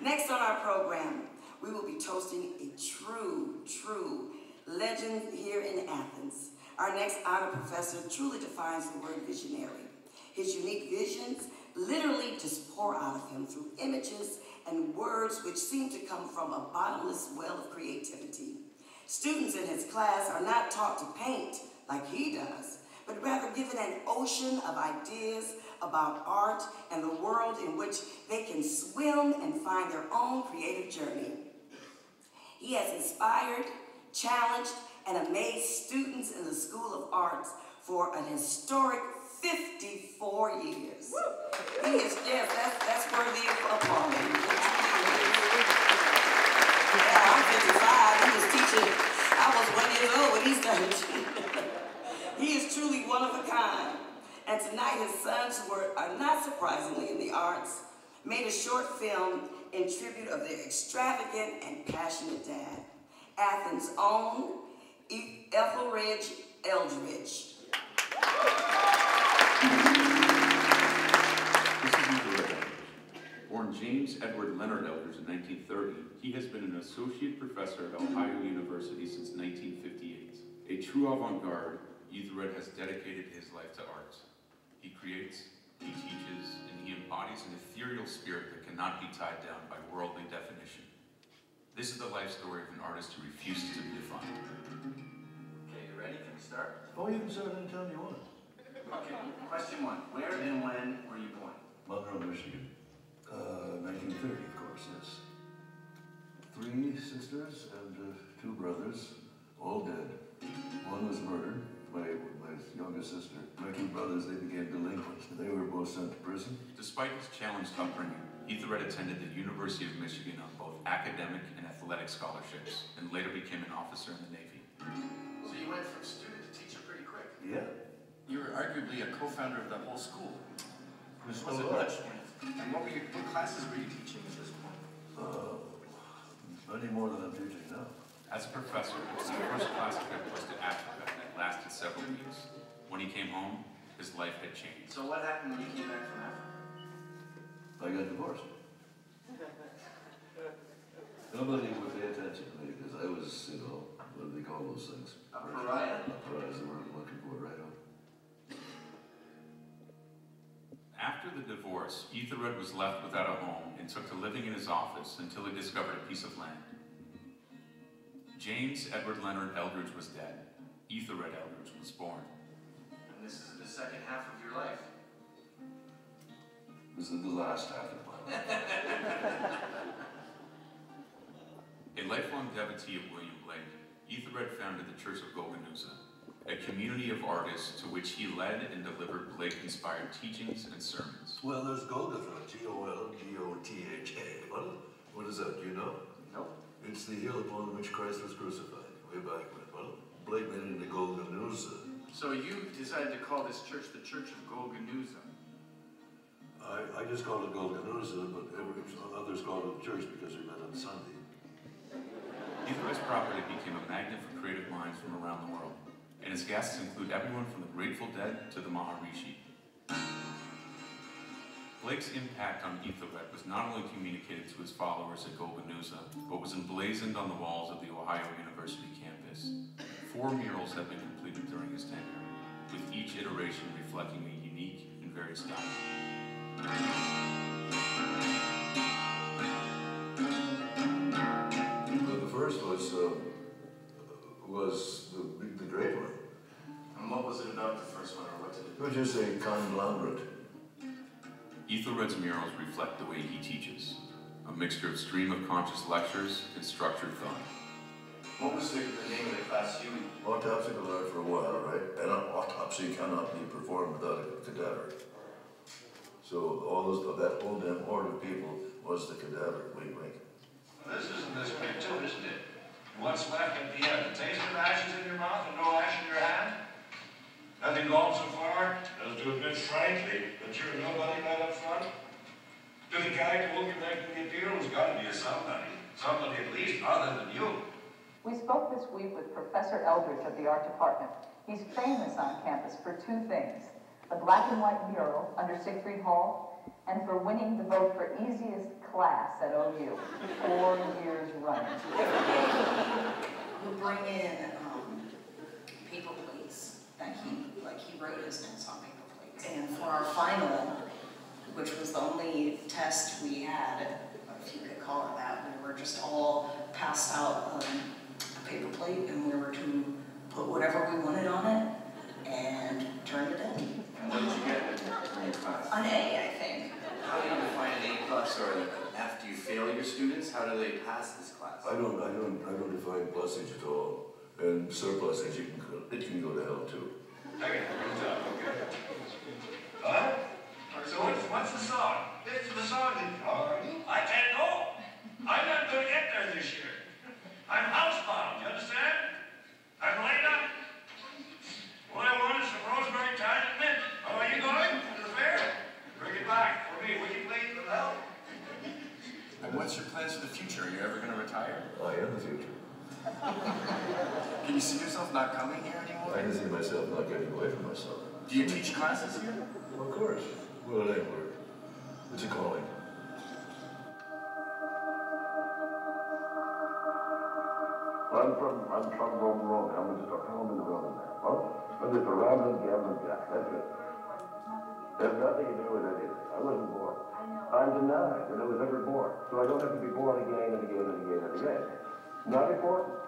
Next on our program, we will be toasting a true legend here in Athens. Our next honor professor truly defines the word visionary. His unique visions literally just pour out of him through images and words which seem to come from a bottomless well of creativity. Students in his class are not taught to paint like he does, but rather given an ocean of ideas about art and the world in which they can swim and find their own creative journey. He has inspired, challenged, and amazed students in the School of Arts for an historic 54 years. He is, yes, that's worthy of applause. Yeah, I'm 55, he was teaching, I was 1 year old when he started. He is truly one of a kind. And tonight his sons, who are not surprisingly in the arts, made a short film in tribute of their extravagant and passionate dad, Athens' own Aethelred Eldridge. This is Aethelred. Born James Edward Leonard Eldridge in 1930, he has been an associate professor at Ohio University since 1958. A true avant-garde, Aethelred has dedicated his life to art. He creates, he teaches, and he embodies an ethereal spirit that cannot be tied down by worldly definition. This is the life story of an artist who refuses to be defined. Okay, you ready? Can we start? Oh, you can start anytime you want. Okay, question 1. Where and when were you born? Monroe, Michigan. 1930, of course, yes. 3 sisters and 2 brothers, all dead. One was murdered, my youngest sister. My 2 brothers, they became delinquents. They were both sent to prison. Despite his challenged upbringing, Aethelred attended the University of Michigan on both academic and athletic scholarships, and later became an officer in the Navy. So you went from student to teacher pretty quick. Yeah. You were arguably a co-founder of the whole school. Was it much? And what classes were you teaching at this point? Many more than I'm teaching now. As a professor, his first class trip was to Africa that lasted several weeks. When he came home, his life had changed. So what happened when you came back from Africa? I got divorced. Nobody would pay attention to me because I was, what do they call those things? A pariah? A pariah is the word I'm looking for, right on. After the divorce, Aethelred was left without a home and took to living in his office until he discovered a piece of land. James Edward Leonard Eldridge was dead. Aethelred Eldridge was born. And this is the second half of your life. This is the last half of my life. A lifelong devotee of William Blake, Aethelred founded the Church of Golgonooza, a community of artists to which he led and delivered Blake-inspired teachings and sermons. Well, there's Golgotha, G-O-L-G-O-T-H-A. What is that, do you know? Nope. It's the hill upon which Christ was crucified, way back when. Well, Blake made it into Golgonooza. So you decided to call this church the Church of Golgonooza. I just call it Golgonooza, but others call it the church because we met on Sunday. Aethelred's property became a magnet for creative minds from around the world, and his guests include everyone from the Grateful Dead to the Maharishi. Blake's impact on Aethelred was not only communicated to his followers at Golgonooza, but was emblazoned on the walls of the Ohio University campus. 4 murals have been completed during his tenure, with each iteration reflecting a unique and varied style. The first was the great one. And what was it about the first one, or what did it do? It was just a conglomerate. Aethelred's murals reflect the way he teaches, a mixture of stream of conscious lectures and structured thought. What was the name of the class you? Autopsical art for a while, right? And an autopsy cannot be performed without a cadaver. So that whole damn horde of people was the cadaver. Wink, wink. Well, this isn't this big too, isn't it? What's left at the end? A taste of ashes in your mouth and no ash in your hand? Nothing gone so far? Does to admit frankly that you're nobody right up front? To the guy who will be making the appeal who's got to be a somebody. Somebody at least other than you. We spoke this week with Professor Eldridge of the art department. He's famous on campus for 2 things: the black and white mural under Siegfried Hall and for winning the vote for easiest class at OU 4 years running. We'll bring in paper plates that he wrote his notes on paper plates. And for our final, which was the only test we had, if you could call it that, we were just all passed out a paper plate, and we were to put whatever we wanted on it and turn it in. And what did you get in your class? An A, I think. How do you define an A+ or an F? Do you fail your students? How do they pass this class? I don't define plusage at all. And surplusage, it can go to hell too. Okay, good job, okay. Huh? So what's the song? The song is, I can't go. I'm not going to get there this year. I'm housebound, you understand? I'm laid up. What I want is some rosemary, thyme, and mint. Oh, are you going to the fair? Bring it back for me. Will you please, with help? And what's your plans for the future? Are you ever going to retire? I am the future. Can you see yourself not coming here anymore? I can see myself not getting away from myself. Do you teach classes here? Well, of course. Well, it ain't work. It's a calling. I'm from Rome. I'm just a pound in the building there. Huh? I'm just a rambling, gambling jack. That's it. There's nothing to do with anything. I wasn't born. I'm denied that I was ever born. So I don't have to be born again and again and again and again. Not important.